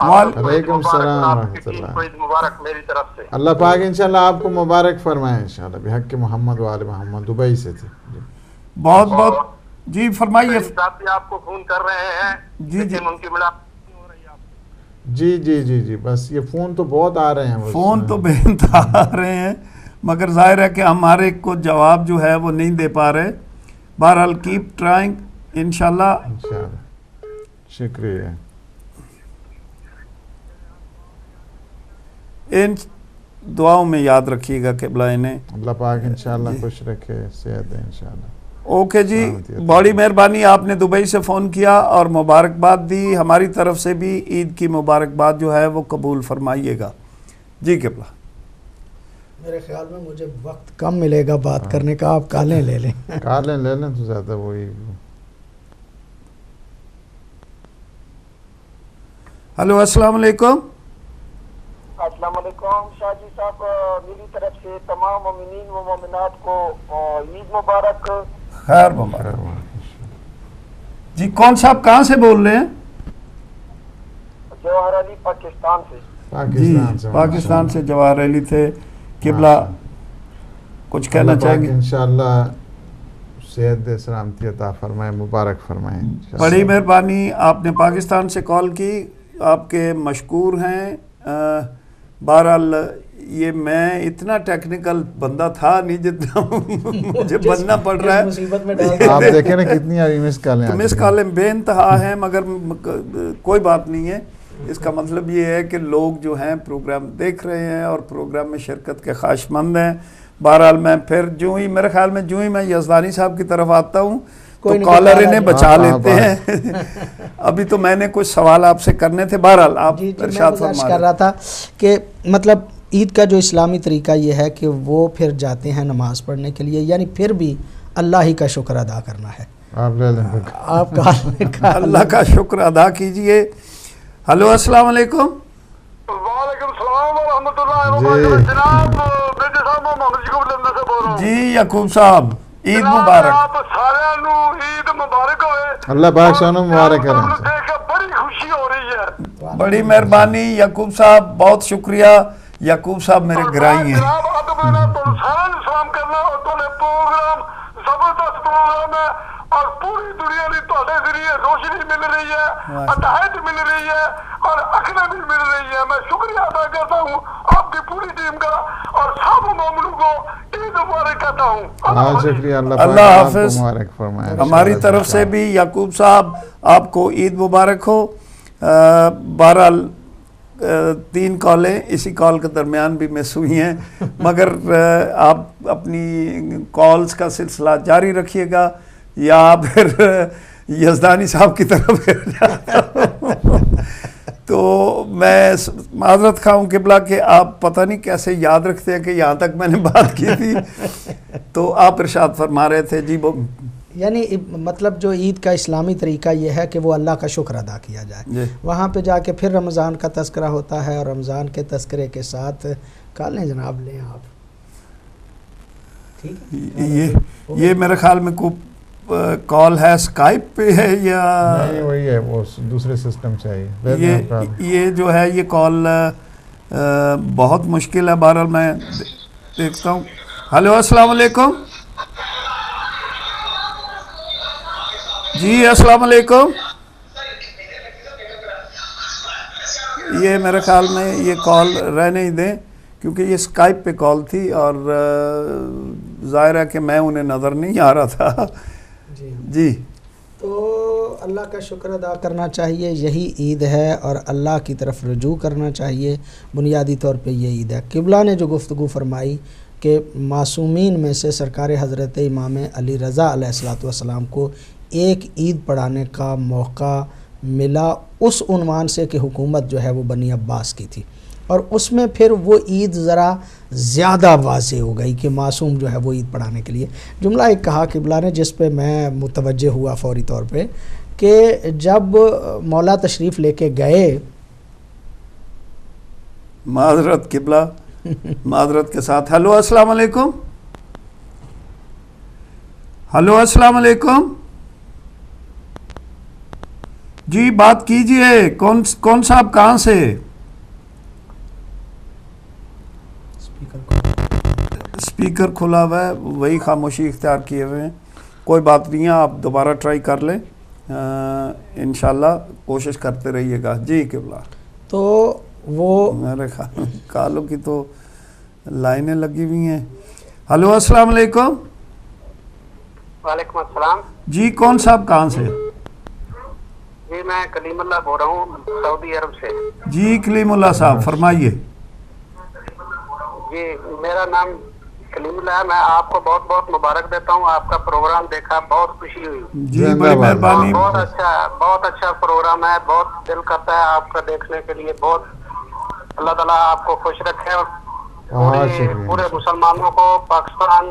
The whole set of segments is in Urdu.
وعلیکم السلام ورحمۃ اللہ. عید مبارک میری طرف سے. اللہ پاک انشاءاللہ آپ کو مبارک فرمائے انشاءاللہ بحق محمد وآل محمد. دبئی سے تھے. بہت بہت جی فرمائیے. صاحب بھی آپ کو فون کر رہے ہیں. جی جی ان کی ملاقات ہو رہی ہے آپ. جی جی جی جی بس یہ فون تو بہت آ رہے ہیں. فون تو بے انتہا آ رہے ہیں مگر ظاہر ہے کہ ہمارے کو جواب جو ہے وہ نہیں دے پا رہے. بہرحال کیپ ٹرائنگ انشاءاللہ. شکریہ. ان دعاؤں میں یاد رکھیے گا قبلہ انہیں. اللہ پاک انشاءاللہ خوش رکھے, صحت دے انشاءاللہ. اوکے جی, بڑی مہربانی, آپ نے دبئی سے فون کیا اور مبارکباد دی. ہماری طرف سے بھی عید کی مبارکباد جو ہے وہ قبول فرمائیے گا. جی قبلہ. میرے خیال میں مجھے وقت کم ملے گا بات کرنے کا, آپ کالیں لے لیں. کالیں لے لیں تو زیادہ وہی. ہلو السلام علیکم. السلام علیکم شاہ جی صاحب, میری طرف سے تمام مومنین و مومنات کو عید مبارک. خیر مبارک. جی کون صاحب کہاں سے بول رہے ہیں؟ جواہر علی پاکستان سے. جی پاکستان سے جواہر علی تھے. قبلہ کچھ کہنا چاہیں گے؟ انشاءاللہ صحت دے, سلامتی عطا فرمائے, مبارک فرمائے. بڑی مہربانی, آپ نے پاکستان سے کال کی, آپ کے مشکور ہیں. بہرحال یہ میں اتنا ٹیکنیکل بندہ تھا نہیں جتنا مجھے بننا پڑ رہا ہے. آپ دیکھیں نا کتنی ابھی مس کالیں بے انتہا ہیں, مگر کوئی بات نہیں ہے. اس کا مطلب یہ ہے کہ لوگ جو ہیں پروگرام دیکھ رہے ہیں اور پروگرام میں شرکت کے خواہش مند ہیں. بہرحال میں پھر میرے خیال میں جو ہی میں یزدانی صاحب کی طرف آتا ہوں تو کالر انہیں بچا لیتے ہیں. ابھی تو میں نے کچھ سوال آپ سے کرنے تھے. بہرحال آپ ارشاد فرما کر رہا تھا کہ مطلب عید کا جو اسلامی طریقہ یہ ہے کہ وہ پھر جاتے ہیں نماز پڑھنے کے لیے, یعنی پھر بھی اللہ ہی کا شکر ادا کرنا ہے. آپ لے لیں, آپ کا اللہ کا شکر ادا کیجئے. ہلو السلام علیکم. وعلیکم السلام ورحمۃ اللہ وبرکاتہ. جناب بیٹے صاحب میں محمد یعقوب لندن سے بول رہا ہوں. جی یعقوب صاحب عید مبارک. آپ سارے نو عید مبارک ہوئے. اللہ پاک سانو مبارک کرے. دیکھ کے بڑی خوشی ہو رہی ہے. بڑی مہربانی یعقوب صاحب, بہت شکریہ. یعقوب صاحب میرے گرائی ہیں. جناب اب میں سارے سلام کرنا, اور پروگرام زبردست پروگرام ہے اور پوری دنیا کی تھوڑے ذریعے روشنی مل رہی ہے, ہدایت مل رہی ہے اور عقل بھی مل رہی ہے. میں شکریہ ادا کرتا ہوں آپ کی پوری ٹیم کا اور سب مومنوں کو عید مبارک کہتا ہوں. شکریہ. اللہ حافظ. مبارک فرمائے. ہماری طرف سے بھی یعقوب صاحب آپ کو عید مبارک ہو. بہرحال 3 کالیں اسی کال کے درمیان بھی مس ہوئی ہیں, مگر آپ اپنی کالز کا سلسلہ جاری رکھیے گا یا پھر یزدانی صاحب کی طرف پھر جاتا ہوں. تو میں معذرت خواہ ہوں قبلہ کہ آپ پتہ نہیں کیسے یاد رکھتے ہیں کہ یہاں تک میں نے بات کی تھی. تو آپ ارشاد فرما رہے تھے. جی وہ یعنی مطلب جو عید کا اسلامی طریقہ یہ ہے کہ وہ اللہ کا شکر ادا کیا جائے. وہاں پہ جا کے پھر رمضان کا تذکرہ ہوتا ہے اور رمضان کے تذکرے کے ساتھ کالیں جناب لیں آپ. یہ میرے خیال میں کو کال ہے اسکائپ پہ ہے یا وہی ہے, وہ دوسرے سسٹم سے ہے. یہ جو ہے یہ کال بہت مشکل ہے. بہرحال میں دیکھتا ہوں. ہلو السلام علیکم. جی السلام علیکم. یہ میرے خیال میں یہ کال رہنے ہی دیں کیونکہ یہ اسکائپ پہ کال تھی اور ظاہر ہے کہ میں انہیں نظر نہیں آ رہا تھا. جی تو اللہ کا شکر ادا کرنا چاہیے, یہی عید ہے اور اللہ کی طرف رجوع کرنا چاہیے. بنیادی طور پہ یہ عید ہے. قبلہ نے جو گفتگو فرمائی کہ معصومین میں سے سرکار حضرت امام علی رضا علیہ الصلوۃ والسلام کو ایک عید پڑھانے کا موقع ملا اس عنوان سے کہ حکومت جو ہے وہ بنی عباس کی تھی, اور اس میں پھر وہ عید ذرا زیادہ واضح ہو گئی کہ معصوم جو ہے وہ عید پڑھانے کے لیے. جملہ ایک کہا قبلہ نے جس پہ میں متوجہ ہوا فوری طور پہ کہ جب مولا تشریف لے کے گئے, معذرت قبلہ معذرت کے ساتھ. ہلو السلام علیکم. ہلو السلام علیکم. جی بات کیجئے. کون صاحب کہاں سے؟ اسپیکر کھلا ہوا ہے, وہی خاموشی اختیار کیے ہوئے ہیں. کوئی بات نہیں ہے, آپ دوبارہ ٹرائی کر لیں, انشاءاللہ کوشش کرتے رہیے گا. جی قبلہ. تو وہ میرے کالوں کی تو لائنیں لگی ہوئی ہیں. ہلو السلام علیکم. وعلیکم السلام. جی کون صاحب کہاں سے؟ جی میں کلیم اللہ بول رہا ہوں سعودی عرب سے. جی کلیم اللہ صاحب فرمائیے. جی میرا نام کلیم اللہ ہے. میں آپ کو بہت بہت مبارک دیتا ہوں. آپ کا پروگرام دیکھا, بہت خوشی ہوئی. جی بڑی مہربانی. بہت اچھا پروگرام ہے. بہت دل کرتا ہے آپ کا دیکھنے کے لیے. بہت اللہ تعالیٰ آپ کو خوش رکھے اور پورے مسلمانوں کو, پاکستان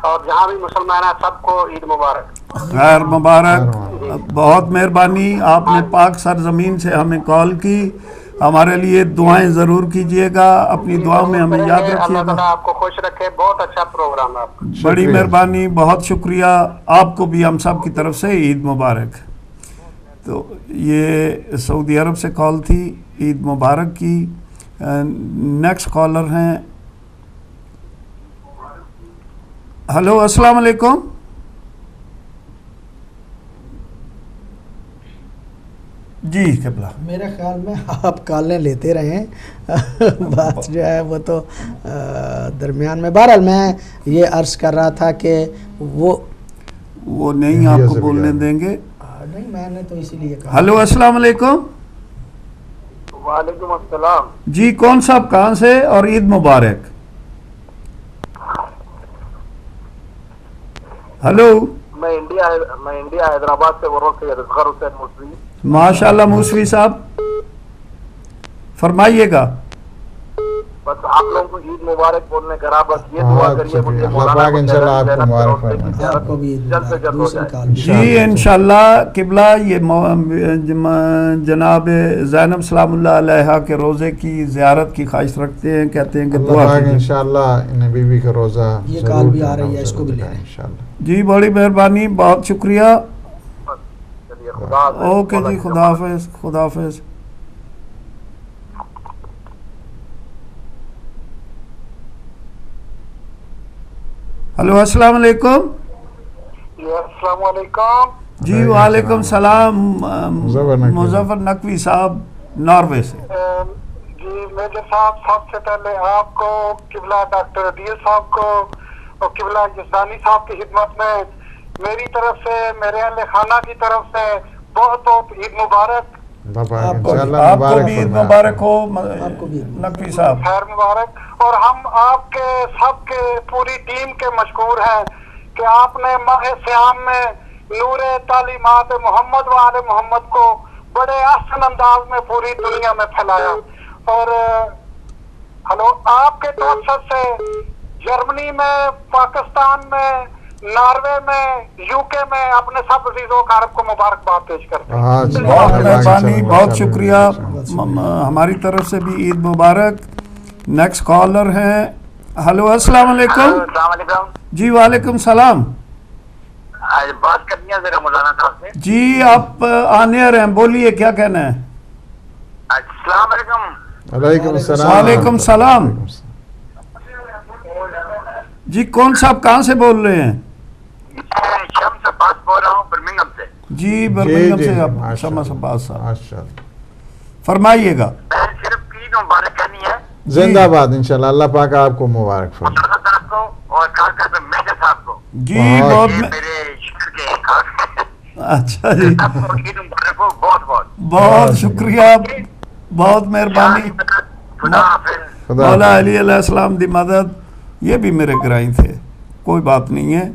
اور جہاں بھی مسلمان ہیں سب کو عید مبارک. خیر مبارک. بہت مہربانی, آپ نے پاک سرزمین سے ہمیں کال کی. ہمارے لیے دعائیں ضرور کیجئے گا, اپنی دعاؤں میں ہمیں یاد رکھیے اللہ گا. تعالیٰ آپ کو خوش رکھے. بہت اچھا پروگرام ہے آپ کا. بڑی مہربانی, بہت شکریہ. آپ کو بھی ہم سب کی طرف سے عید مبارک. تو یہ سعودی عرب سے کال تھی, عید مبارک کی. نیکسٹ کالر ہیں. ہلو السلام علیکم. جی قبلہ. میرے خیال میں آپ کالیں لیتے رہیں, بات جو ہے وہ تو درمیان میں. بہرحال میں یہ عرض کر رہا تھا کہ وہ نہیں آپ کو بولنے دیں گے. نہیں میں نے تو اسی لیے کہا. ہلو السلام علیکم. وعلیکم السلام. جی کون صاحب کہاں سے اور عید مبارک. ہلو. میں انڈیا حیدرآباد سے بول رہا ہوں. اصغر حسین موسوی. ماشاء اللہ موسوی صاحب فرمائیے گا. بس آپ لوگوں کو عید مبارک بولنے کا بس یہ دعا کریے مجھے جی انشاءاللہ. قبلہ یہ جناب زینب سلام اللہ علیہ کے روزے کی زیارت کی خواہش رکھتے ہیں, کہتے ہیں کہ دعا کیجئے انشاءاللہ انہیں بی بی کا روزہ. یہ کال بھی آ رہی ہے, اس کو بھی لے لیں انشاءاللہ. جی بڑی مہربانی, بہت شکریہ. اوکے جی, خدا حافظ. خدا حافظ. ہلو السلام علیکم. السلام علیکم. جی وعلیکم السلام. مظفر نقوی صاحب ناروے سے. جی میرے صاحب سب سے پہلے آپ کو, قبلہ ڈاکٹر عدیل صاحب کو اور قبلہ جسدانی صاحب کی خدمت میں میری طرف سے, میرے اہل خانہ کی طرف سے بہت بہت عید مبارک. آپ کو بھی عید مبارک ہو نقوی صاحب. خیر مبارک. اور ہم آپ کے سب کے پوری ٹیم کے مشکور ہیں کہ آپ نے ماہ سیام میں نور تعلیمات محمد و آل محمد کو بڑے احسن انداز میں پوری دنیا میں پھیلایا. اور ہلو آپ کے توسط سے جرمنی میں, پاکستان میں, ناروے میں, یو کے میں اپنے سب عزیزوں کا عرب کو مبارکباد پیش کرتے ہیں. بہت مہربانی, بہت شکریہ. ہماری طرف سے بھی عید مبارک. نیکسٹ کالر ہیں. ہلو السلام علیکم. السلام علیکم. جی وعلیکم السلام. بات کرنی ہے ذرا مولانا صاحب سے. جی آپ آنے رہے ہیں, بولیے کیا کہنا ہے. السلام علیکم. وعلیکم السلام. وعلیکم السلام. جی کون صاحب کہاں سے بول رہے ہیں. شمس عباس بول رہا ہوں برمنگھم سے. جی برمنگھم سے آپ شمس عباس صاحب فرمائیے گا. صرف عید مبارک کرنی ہے. زندہ باد انشاءاللہ. اللہ پاک آپ کو مبارک فرمائے. صاحب کو اور خاص طور پہ میجر صاحب کو. جی بہت میرے شہر کے خاص. اچھا جی, عید مبارک ہو. بہت بہت بہت شکریہ, بہت مہربانی. مولا علی علیہ السلام دی مدد. یہ بھی میرے گرائی تھے, کوئی بات نہیں ہے.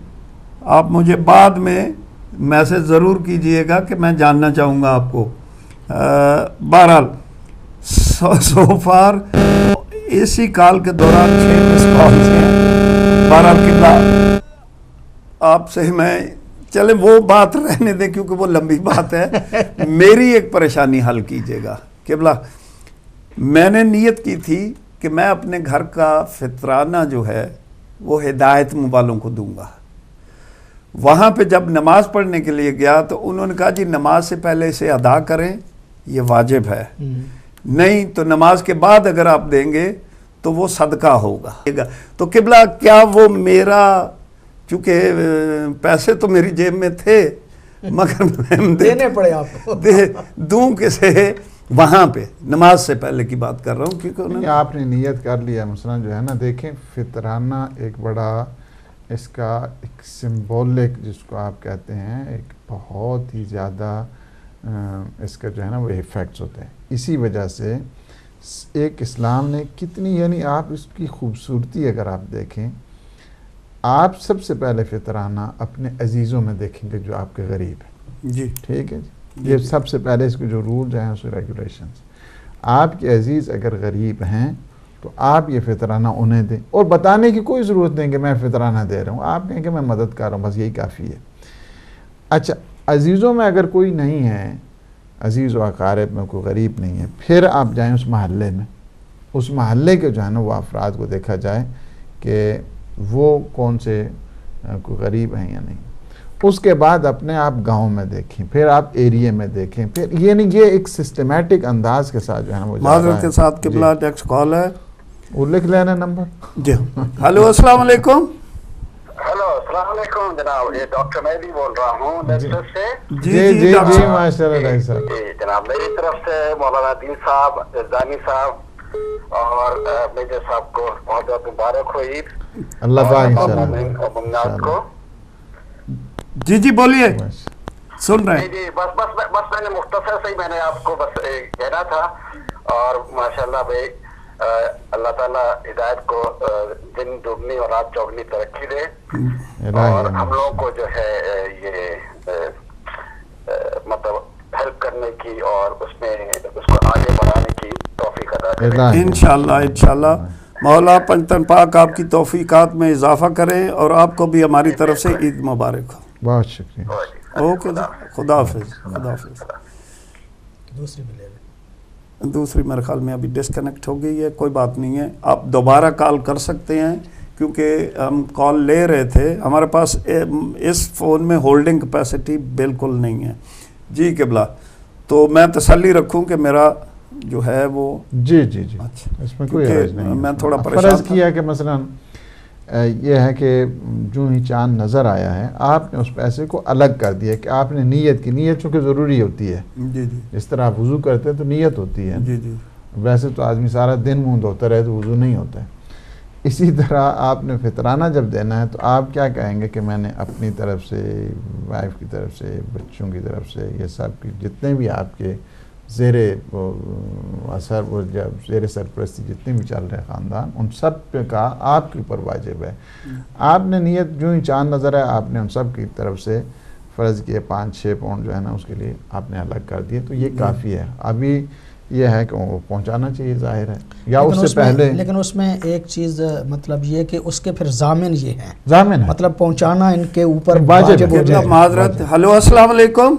آپ مجھے بعد میں میسج ضرور کیجئے گا کہ میں جاننا چاہوں گا آپ کو. بہرحال سو فار اسی کال کے دوران 6 مس کالز ہیں. بہرحال قبلہ آپ سے میں چلیں وہ بات رہنے دیں کیونکہ وہ لمبی بات ہے. میری ایک پریشانی حل کیجئے گا. قبلہ میں نے نیت کی تھی کہ میں اپنے گھر کا فطرانہ جو ہے وہ ہدایت والوں کو دوں گا. وہاں پہ جب نماز پڑھنے کے لیے گیا تو انہوں نے کہا جی نماز سے پہلے اسے ادا کریں، یہ واجب ہے، نہیں تو نماز کے بعد اگر آپ دیں گے تو وہ صدقہ ہوگا۔ تو قبلہ کیا وہ میرا، چونکہ پیسے تو میری جیب میں تھے مگر میں دینے پڑے آپ کو، دوں کسے؟ وہاں پہ نماز سے پہلے کی بات کر رہا ہوں، کیونکہ آپ نے نیت کر لیا مثلا جو ہے نا، دیکھیں فطرانہ ایک بڑا اس کا ایک سمبولک جس کو آپ کہتے ہیں، ایک بہت ہی زیادہ اس کا جو ہے نا وہ ایفیکٹس ہوتے ہیں۔ اسی وجہ سے ایک اسلام نے کتنی، یعنی آپ اس کی خوبصورتی اگر آپ دیکھیں، آپ سب سے پہلے فطرانہ اپنے عزیزوں میں دیکھیں گے جو آپ کے غریب ہیں، جی ٹھیک ہے جی، یہ سب سے پہلے اس کے جو رولز ہیں اس ریگولیشنز، آپ کے عزیز اگر غریب ہیں تو آپ یہ فطرانہ انہیں دیں، اور بتانے کی کوئی ضرورت نہیں کہ میں فطرانہ دے رہا ہوں، آپ کہیں کہ میں مدد کر رہا ہوں، بس یہی کافی ہے۔ اچھا، عزیزوں میں اگر کوئی نہیں ہے، عزیز و اقارب میں کوئی غریب نہیں ہے، پھر آپ جائیں اس محلے میں، اس محلے کے جو ہے نا وہ افراد کو دیکھا جائے کہ وہ کون سے کوئی غریب ہیں یا نہیں، اس کے بعد اپنے آپ گاؤں میں دیکھیں، پھر آپ ایریے میں دیکھیں، پھر یہ نہیں، یہ ایک سسٹمیٹک انداز کے ساتھ جو ہے نا وہ معذرت کے ساتھ قبلہ نیکسٹ کال ہے، وہ لکھ لینا نمبر جی۔ ہلو السلام علیکم۔ ہلو السلام علیکم جناب، یہ ڈاکٹر مہدی بول رہا ہوں لیسٹر سے۔ جی جی جی ماشاء اللہ ڈاکٹر صاحب۔ جی جناب، میری طرف سے مولانا دین صاحب، رضوانی صاحب اور میجر صاحب کو بہت بہت مبارک ہو عید، اللہ پاک انشاءاللہ اور بنیاد کو۔ جی جی بولیے، سن رہے ہیں۔ جی بس میں نے مختصر سے ہی میں نے آپ کو بس کہنا تھا، اور ماشاءاللہ بھائی اللہ تعالیٰ ہدایت کو دن دگنی اور رات چوگنی ترقی دے، اور ہم لوگوں کو جو ہے یہ مطلب ہیلپ کرنے کی اور اس میں اس کو آگے بڑھانے کی توفیق عطا کرے انشاءاللہ مولا پنجتن پاک آپ کی توفیقات میں اضافہ کریں، اور آپ کو بھی ہماری طرف سے عید مبارک ہو۔ بہت شکریہ۔ اوکے، خدا حافظ۔ خدا حافظ۔ دوسری میرے خیال میں ابھی ڈسکنیکٹ ہو گئی ہے، کوئی بات نہیں ہے، آپ دوبارہ کال کر سکتے ہیں، کیونکہ ہم کال لے رہے تھے، ہمارے پاس اس فون میں ہولڈنگ کیپیسٹی بالکل نہیں ہے۔ جی قبلہ، تو میں تسلی رکھوں کہ میرا جو ہے وہ جی جی جی اس میں کوئی حرج نہیں ہے۔ میں تھوڑا پریشان فرض کیا کہ مثلا یہ ہے کہ جو ہی چاند نظر آیا ہے، آپ نے اس پیسے کو الگ کر دیا کہ آپ نے نیت کی، نیت چونکہ ضروری ہوتی ہے، جی جی جس طرح آپ وضو کرتے ہیں تو نیت ہوتی ہے، جی جی ویسے تو آدمی سارا دن منہ دھوتا رہے تو وضو نہیں ہوتا ہے، اسی طرح آپ نے فطرانہ جب دینا ہے تو آپ کیا کہیں گے کہ میں نے اپنی طرف سے، وائف کی طرف سے، بچوں کی طرف سے، یہ سب کی جتنے بھی آپ کے زیر اثر و زیر سرپرستی جتنے بھی چل رہے خاندان، ان سب پہ کا آپ کے اوپر واجب ہے۔ آپ نے نیت جو ہی چاند نظر ہے، آپ نے ان سب کی طرف سے فرض کیے 5-6 پاؤنڈ جو ہے نا اس کے لیے آپ نے الگ کر دیے، تو یہ کافی ہے۔ ابھی یہ ہے کہ وہ پہنچانا چاہیے، ظاہر ہے، یا اس سے پہلے، لیکن اس میں ایک چیز مطلب یہ کہ اس کے پھر ضامن یہ ہیں، ضامن ہے، مطلب پہنچانا ان کے اوپر واجب ہو جائے۔ معذرت۔ ہلو السلام علیکم۔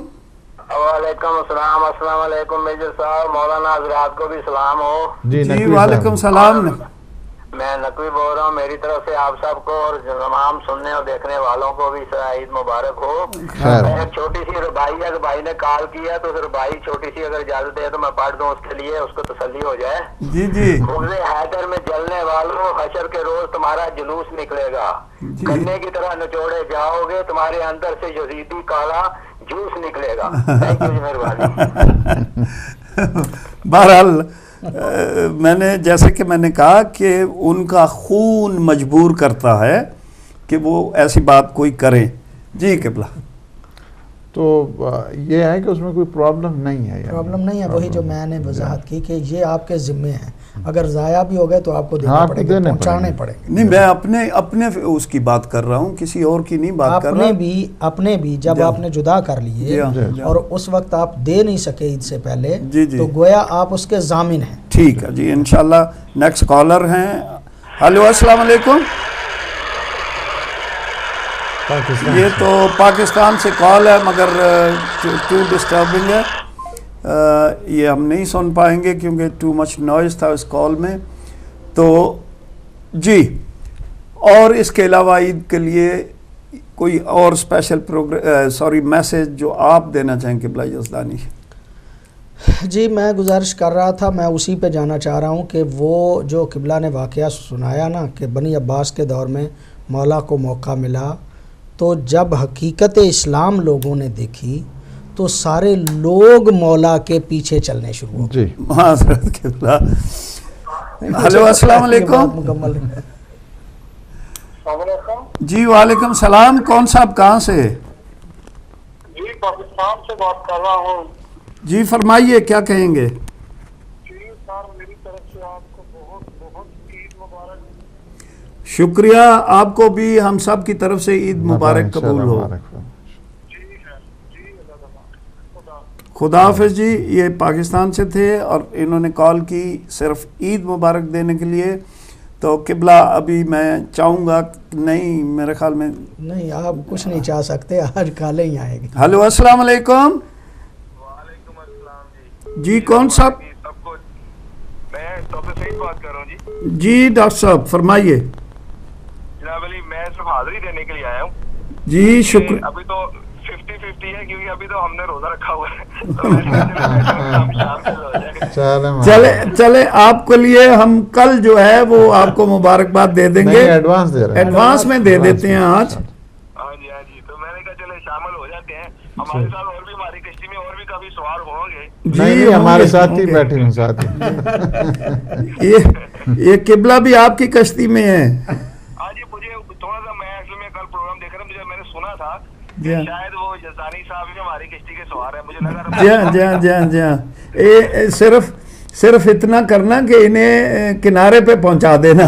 وعلیکم السلام، السلام علیکم میجر صاحب، مولانا حضرات کو بھی سلام ہو۔ جی وعلیکم السلام۔ میں نقوی بول رہا ہوں، میری طرف سے آپ سب کو اور تمام سننے اور دیکھنے والوں کو بھی عید مبارک ہو۔ ایک چھوٹی سی ربائی ہے، بھائی نے کال کیا تو ربائی چھوٹی سی اگر اجازت ہے تو میں پڑھ دوں اس کے لیے، اس کو تسلی ہو جائے۔ جی جی۔ خوض حیدر میں جلنے والوں، حشر کے روز تمہارا جلوس نکلے گا، گنے کی طرح نچوڑے جاؤ گے، تمہارے اندر سے یزیدی کالا جوس نکلے گا۔ تھینک یو، مہربانی۔ بہرحال میں نے جیسے کہ میں نے کہا کہ ان کا خون مجبور کرتا ہے کہ وہ ایسی بات کوئی کریں۔ جی قبلہ، تو یہ ہے کہ اس میں کوئی پرابلم نہیں ہے، پرابلم نہیں ہے، وہی جو میں نے وضاحت کی کہ یہ آپ کے ذمے ہیں، اگر ضائع بھی ہو گئے تو آپ کو دینے پڑیں گے، پہنچانے پڑیں گے۔ نہیں، میں اپنے اس کی بات کر رہا ہوں، کسی اور کی نہیں بات کر رہا۔ اپنے بھی جب آپ نے جدا کر لیے اور اس وقت آپ دے نہیں سکے عید سے پہلے، تو گویا آپ اس کے ضامن ہیں۔ ٹھیک ہے جی، انشاءاللہ۔ نیکسٹ کالر ہیں۔ ہلو السلام علیکم۔ یہ تو پاکستان سے کال ہے مگر ٹو ڈسٹربنگ ہے، یہ ہم نہیں سن پائیں گے کیونکہ ٹو مچ نوائز تھا اس کال میں۔ تو جی، اور اس کے علاوہ عید کے لیے کوئی اور اسپیشل میسج جو آپ دینا چاہیں قبلہ یزدانی؟ جی میں گزارش کر رہا تھا، میں اسی پہ جانا چاہ رہا ہوں کہ وہ جو قبلہ نے واقعہ سنایا نا کہ بنی عباس کے دور میں مولا کو موقع ملا، تو جب حقیقت اسلام لوگوں نے دیکھی تو سارے لوگ مولا کے پیچھے چلنے شروع ہو جی حضرت قبلہ. ہلو السلام علیکم. مکمل جی وعلیکم السلام. کون صاحب کہاں سے؟ جی پاکستان سے بات کر رہا ہوں. جی فرمائیے کیا کہیں گے؟ جی سر میری طرف سے آپ کو بہت بہت عید مبارک. شکریہ، آپ کو بھی ہم سب کی طرف سے عید مبارک قبول ہو. خدا حافظ. جی یہ پاکستان سے تھے اور انہوں نے کال کی صرف عید مبارک دینے کے لیے. تو قبلہ ابھی میں چاہوں گا نہیں، میرے خیال میں نہیں، آپ کچھ نہیں چاہ سکتے، آج کالے ہی آئے گی. ہلو السلام علیکم. وعلیکم السلام. جی کون صاحب؟ میں ڈاکٹر سعید بات کر رہا ہوں. جی ڈاکٹر صاحب فرمائیے. جناب علی میں صرف حاضری دینے کے لیے آیا ہوں. جی شکریہ. ابھی تو 50-50 ہے کیونکہ ابھی تو ہم نے روزہ رکھا ہوا ہے. چلے آپ کے لیے ہم کل جو ہے وہ آپ کو مبارکباد دے دیں گے، ایڈوانس میں دے دیتے ہیں آج. ہاں جی ہاں جی. تو میں نے کہا چلے شامل ہو جاتے ہیں. ہمارے ساتھ اور بھی ہماری کشتی میں اور بھی کافی سوار ہوں گے. جی ہمارے ساتھ ہی بیٹھے ہیں ساتھ. یہ قبلہ بھی آپ کی کشتی میں ہے. ہاں جی مجھے تھوڑا سا میں اصل میں کل پروگرام دیکھ رہا ہوں، میں نے سنا تھا شاید وہ یزدانی صاحب ہی ہماری کشتی کے سوار ہیں. مجھے لگا جی ہاں صرف اتنا کرنا کہ انہیں کنارے پہ پہنچا دینا.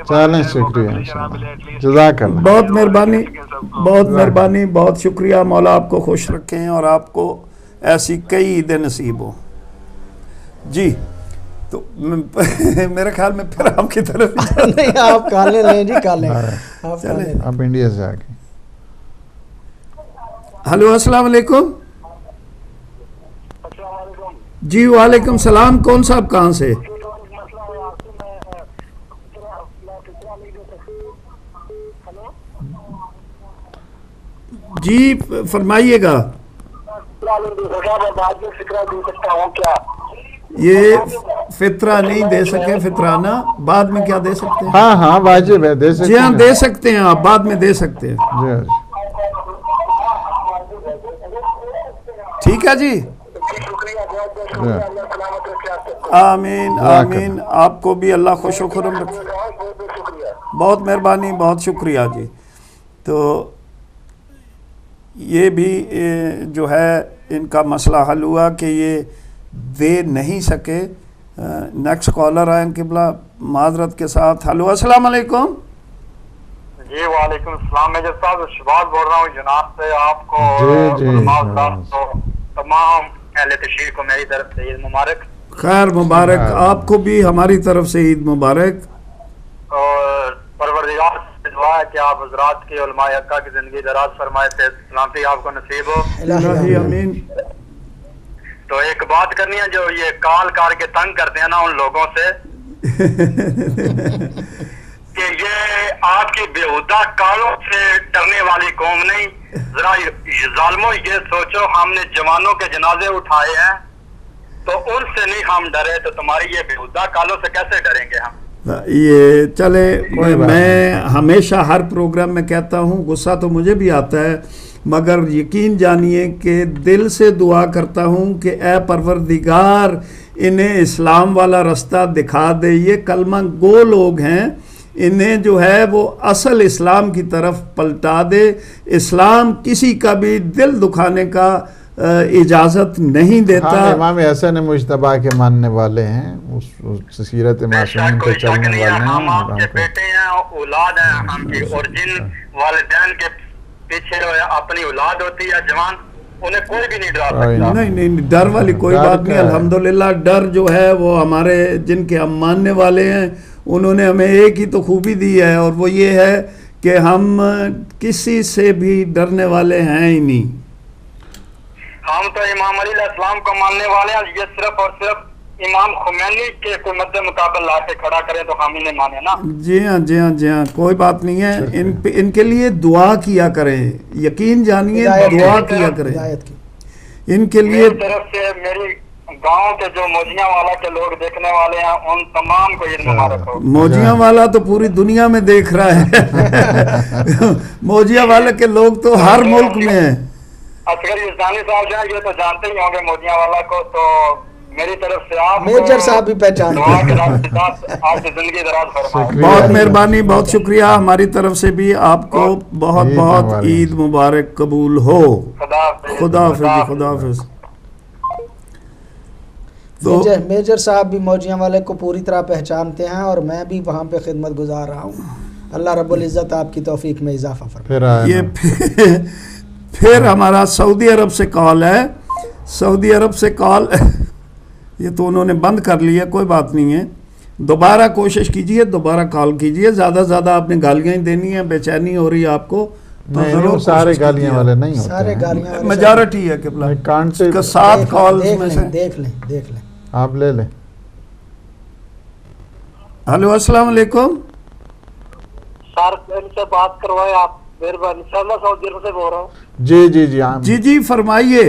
چلیں شکریہ، جزاک اللہ. بہت مہربانی، بہت مہربانی، بہت شکریہ. مولا آپ کو خوش رکھیں اور آپ کو ایسی کئی عیدیں نصیب ہوں. جی تو میرے خیال میں پھر آپ کی طرف نہیں، آپ کالے لیں جی، کالے آپ انڈیا سے آگے. ہلو السلام علیکم. جی وعلیکم السلام. کون صاحب کہاں سے؟ جی فرمائیے گا. یہ فطرہ نہیں دے سکے، فطرانہ بعد میں کیا دے سکتے ہیں؟ ہاں واجب ہے، دے سکتے ہیں. جی ہاں دے سکتے ہیں، آپ بعد میں دے سکتے ہیں. جی ٹھیک ہے جی. آمین آمین. آپ کو بھی اللہ خوش و خرم رکھے. بہت مہربانی، بہت شکریہ جی. تو یہ بھی جو ہے ان کا مسئلہ حل ہوا کہ یہ دے نہیں سکے. نیکسٹ کالر آئیں قبلہ معذرت کے ساتھ. ہلو السلام علیکم. جی وعلیکم السلام. میں جب صاحب شباز بول رہا ہوں جناب سے. آپ کو تمام اہل تشریح کو میری طرف سے عید مبارک. خیر مبارک. آپ کو بھی ہماری طرف سے عید مبارک. اور پروردگار سے دعا ہے کہ آپ حضرات کی علماء حقہ کی زندگی دراز فرمائے، سلامتی آپ کو نصیب ہو. الہی آمین. تو ایک بات کرنی ہے، جو یہ کال کر کے تنگ کرتے ہیں نا ان لوگوں سے کہ یہ آپ کی بےہودہ کالوں سے ڈرنے والی قوم نہیں. ذرا ظالموں یہ سوچو، ہم نے جوانوں کے جنازے اٹھائے ہیں تو ان سے نہیں ہم ڈرے، تو تمہاری یہ بےہودہ کالوں سے کیسے ڈریں گے ہم؟ یہ چلے، میں ہمیشہ ہر پروگرام میں کہتا ہوں، غصہ تو مجھے بھی آتا ہے، مگر یقین جانیے کہ دل سے دعا کرتا ہوں کہ اے پروردگار انہیں اسلام والا رستہ دکھا دے. یہ کلمہ گو لوگ ہیں، انہیں جو ہے وہ اصل اسلام کی طرف پلٹا دے. اسلام کسی کا بھی دل دکھانے کا اجازت نہیں دیتا. امام حسن مجتبیٰ کے ماننے والے ہیں، اس سیرت معصومین پہ چلنے والے ہیں. ہم آپ کے بیٹے ہیں، اولاد ہیں ہم کی، اور جن والدین کے پیچھے اپنی اولاد ہوتی ہے جوان، انہیں کوئی بھی نہیں ڈرا سکتا. نہیں ڈر والی کوئی بات نہیں. الحمدللہ ڈر جو ہے وہ ہمارے جن کے ہم ماننے والے ہیں انہوں نے ہمیں ایک ہی تو خوبی دی ہے، اور وہ یہ ہے کہ ہم کسی سے بھی ڈرنے والے ہیں ہی نہیں. ہم تو امام علی علیہ السلام کو ماننے والے ہیں. یہ صرف اور صرف امام خمینی کے کوئی مد مقابل لا کے کھڑا کرے تو ہم انہیں مانے نا. جی ہاں جی ہاں جی ہاں، کوئی بات نہیں ہے. ان کے لیے دعا کیا کریں، یقین جانیے دعا کیا کریں ان کے لیے. میری طرف سے میری گاؤں کے جو موجیاں والا کے لوگ دیکھنے والے ہیں ان تمام کو عید مبارک ہو. موجیاں والا تو پوری دنیا میں دیکھ رہا ہے. موجیاں والے کے لوگ تو ہر ملک میں ہیں. اصغر یزدانی صاحب جو ہے یہ تو جانتے ہی ہوں گے موجیاں والا کو، تو میری طرف سے آپ میجر صاحب بھی پہچان دعا کے ساتھ آپ کی زندگی دراز فرمائے. بہت مہربانی، بہت شکریہ. ہماری طرف سے بھی آپ کو بہت بہت عید مبارک قبول ہو. خدا حافظ جی، خدا حافظ. میجر صاحب بھی موجیاں والے کو پوری طرح پہچانتے ہیں اور میں بھی وہاں پہ خدمت گزار رہا ہوں. اللہ رب العزت آپ کی توفیق میں اضافہ فرمائے. یہ پھر ہمارا سعودی عرب سے کال ہے. سعودی عرب سے کال یہ تو انہوں نے بند کر لیا، کوئی بات نہیں ہے. دوبارہ کوشش کیجئے، دوبارہ کال کیجئے. زیادہ زیادہ آپ نے گالیاں ہی دینی ہیں، بے چینی ہو رہی ہے آپ کو تو ضرور. سارے گالیاں والے نہیں ہوتے، سارے گالیاں والے میجارٹی ہے قبلہ. کانٹے کا 7 کال میں سے دیکھ لیں آپ لے لیں. ہلو السلام علیکم. سر ان سے بات کروائے آپ، مہربانی. انشاءاللہ سعودی عرب سے بول رہا ہوں. جی جی فرمائیے.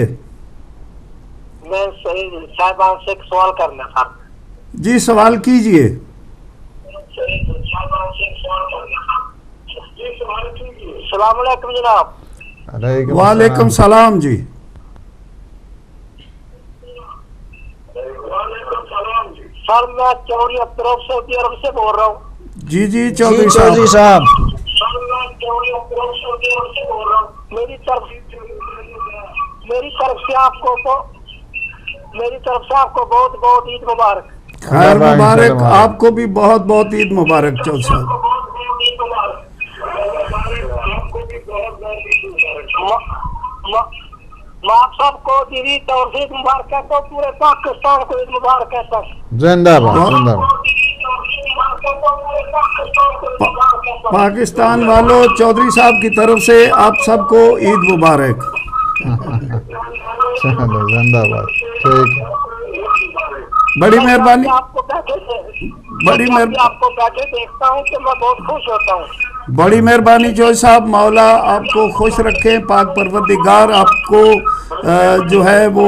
میں صاحبان سے ایک سوال کرنا سر. جی سوال کیجئے. السلام علیکم جناب. وعلیکم السلام. جی سر میں چوری اخترف سعودی عرب سے بول رہا ہوں. جی جی چودھری صاحب. سر میں چوری اخترف سعودی عرب سے بول رہا ہوں. میری طرف سے آپ کو بہت بہت عید مبارک. خیر مبارک. آپ کو بھی بہت بہت عید مبارک چودھری صاحب. میں آپ سب کو عید توفیق مبارک کہتا ہوں، پورے پاکستان کو عید مبارک کہتا ہوں. زندہ باد زندہ باد. پاکستان والوں، چودھری صاحب کی طرف سے آپ سب کو عید مبارک. چلو زندہ باد. ٹھیک ہے، بڑی مہربانی. بڑی مہربانی. آپ کو بیٹھے دیکھتا ہوں کہ میں بہت خوش ہوتا ہوں. بڑی مہربانی چودھری صاحب. مولا آپ کو خوش رکھیں. پاک پروردگار آپ کو جو ہے وہ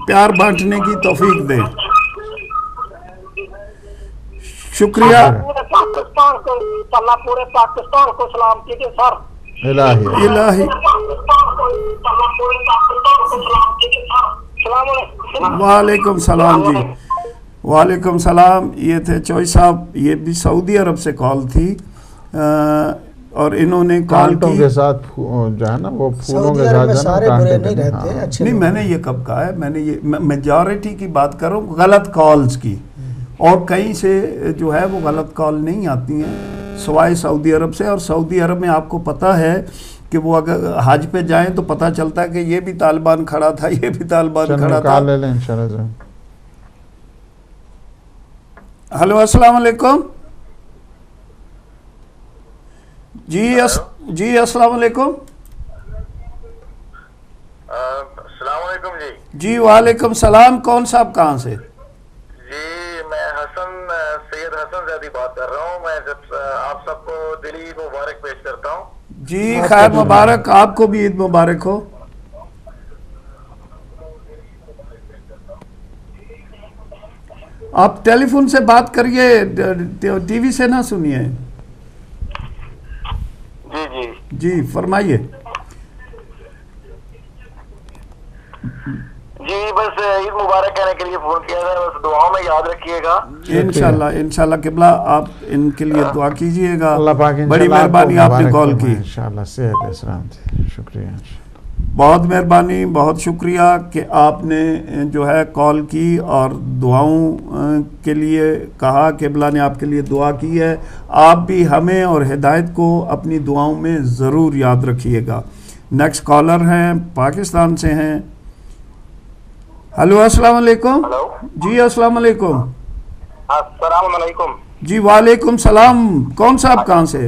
پیار بانٹنے کی توفیق دے. شکریہ. پورے پاکستان کو اللہ پورے پاکستان کو سلام کیجیے سر. الہی الہی. وعلیکم السلام. جی وعلیکم السلام. یہ تھے چوئی صاحب. یہ بھی سعودی عرب سے کال تھی اور انہوں نے کال کی کے ساتھ جو ہے نا وہ پھولوں کے ساتھ سارے برے نہیں رہتے، اچھے نہیں. میں نے یہ کب کہا ہے؟ میں نے یہ میجارٹی کی بات کر رہا ہوں، غلط کالز کی. اور کہیں سے جو ہے وہ غلط کال نہیں آتی ہیں سوائے سعودی عرب سے. اور سعودی عرب میں آپ کو پتہ ہے کہ وہ اگر حج پہ جائیں تو پتہ چلتا ہے کہ یہ بھی طالبان کھڑا تھا، یہ بھی طالبان کھڑا تھا. لے لیں انشاءاللہ. ہلو السلام علیکم. جی السلام علیکم. السلام علیکم. جی وعلیکم السلام. کون صاحب کہاں سے؟ جی میں سید حسن زیدی بات کر رہا ہوں. میں آپ سب کو دلی عید مبارک پیش کرتا ہوں. جی خیر مبارک. آپ کو بھی عید مبارک ہو. آپ ٹیلی فون سے بات کریے، ٹی وی سے نہ سنیے. جی فرمائیے. جی بس عید مبارک کہنے کے لیے فون کیا تھا. بس دعاؤں میں یاد رکھیے گا. انشاءاللہ قبلہ آپ ان کے لیے دعا کیجئے گا. اللہ پاک بڑی مہربانی آپ نے کال کی. انشاءاللہ صحت اسلام تھی. شکریہ. بہت مہربانی، بہت شکریہ کہ آپ نے جو ہے کال کی اور دعاؤں کے لیے کہا. قبلہ نے آپ کے لیے دعا کی ہے. آپ بھی ہمیں اور ہدایت کو اپنی دعاؤں میں ضرور یاد رکھیے گا. نیکسٹ کالر ہیں، پاکستان سے ہیں. ہلو السلام علیکم. جی السلام علیکم. السلام علیکم. جی وعلیکم السلام. کون صاحب کہاں سے؟